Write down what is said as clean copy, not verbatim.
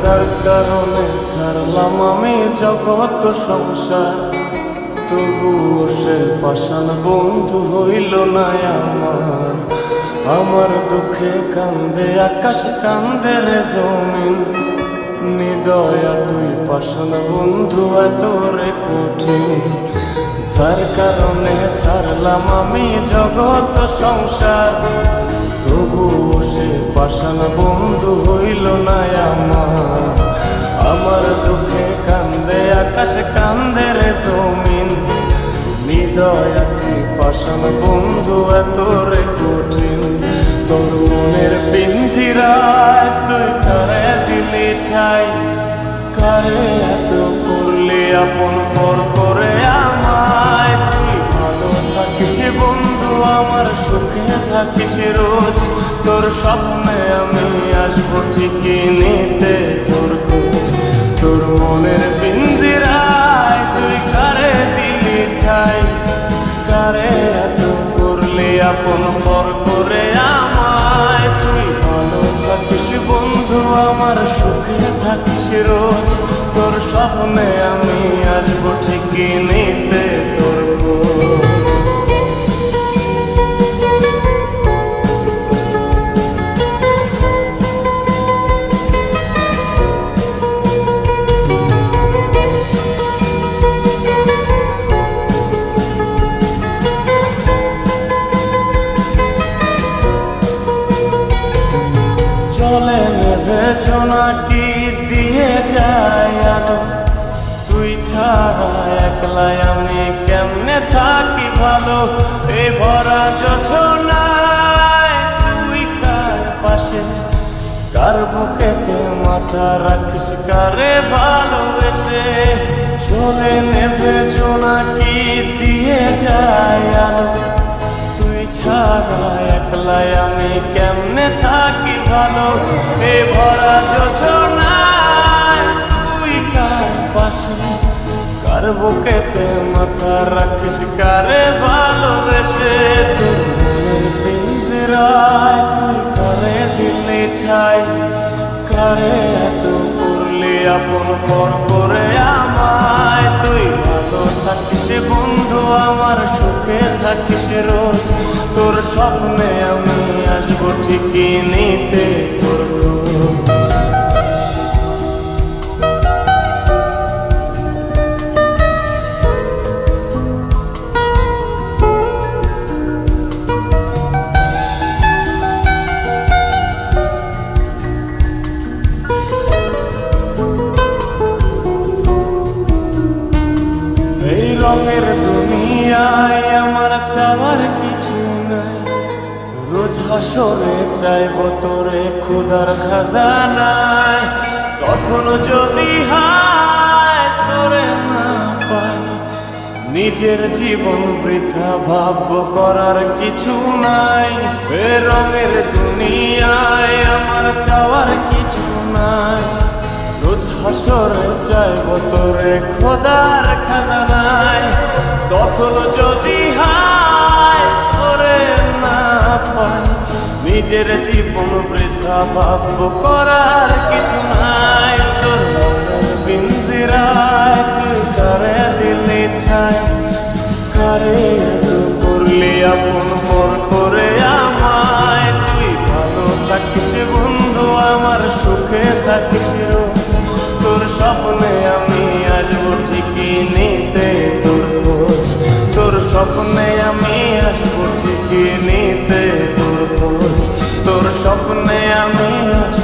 যার কারণে ছাড়লাম আমি জগৎ সংসার, তবুও সে পাষাণ বন্ধু হইল না আমার। আমার দুঃখে কান্দে আকাশ, কান্দে রে জমিন, নিদয়া তুই পাষাণ বন্ধু এত রে কঠিন। যার কারণে ছাড়লাম আমি জগৎ সংসার, তবুও সে পাষাণ বন্ধু হইল না আমার। আমার দুঃখে কান্দে আকাশ, কান্দে রে জমিন, নিদয়া তুই পাষাণ বন্ধু এত রে কঠিন। তোর মনের পিঞ্জিরায় তুই কারে দিলি ঠাই, কারে এত করলি আপন পর করে আমায়। তুই ভালো থাকিস বন্ধু আমার, সুখে থাকিস রোজ, তোর স্বপ্নে আমি আসবো ঠিকই নিতে তোর খোঁজ। তোর মনের পিঞ্জিরায় তুই কারে দিলি ঠাই, কারে এত করলি আপন পর করে আমায়। তুই ভালো থাকিস বন্ধু আমার, সুখে থাকিস রোজ, তোর স্বপ্নে আমি আসবো ঠিকই নিতে তোর খোঁজ। চলে নেবে জোনাকি দিয়ে যায় আলো, তুই ছাড়া একলাই আমি কেমনে থাকি ভালো। এ ভরা যোছনায় তুই কার পাশে, কার বুকেতে মাথা রাখিস, কারে ভালোবেসে। চলে নেবে জোনাকি দিয়ে যায় আলো, তুই ছাড়া একলাই আমি কেমনে থাকি ভালো। এ ভরা যোছনায় তুই কার পাশে, কার বুকেতে মাথা রাখিস, কারে ভালোবেসে। তোর মনের পিঞ্জিরায় তুই কারে দিলি ঠাই, কারে এত করলি আপন পর করে আমায়। তুই ভালো থাকিস বন্ধু আমার, সুখে থাকিস রোজ, তোর স্বপ্নে আমি আসবো ঠিকই নিতে তোর খোঁজ। এই রঙের দুনিয়ায় আমার চাওয়ার কিছু নাই, রোজ হাসরে চাইব তোরে ক্ষুধার খাজানায়। তখন যদি হায় তোরে না পাই, নিজের জীবন বৃথা ভাবব করার কিছু নাই। এ রঙের দুনিয়ায় আমার চাওয়ার কিছু নাই, রোজ হাসরে চাইব তোরে খোদার খাজানায়। তখন যদি হায় তোরে না পাই, নিজের জীবন বৃথা ভাবব করার কিছু নাই। তোর মনের পিঞ্জিরায় তুই কারে দিলি ঠাই, কারে এত করলি আপন পর করে আমায়। তুই ভালো থাকিস বন্ধু আমার, সুখে থাকিস রোজ, তোর স্বপ্নে আমি আসবো ঠিকই নিতে তোর খোঁজ। তোর স্বপ্নে আমি আসবো ঠিকই নিতে তোর খোঁজ, তোর স্বপ্নে আমি আসবো।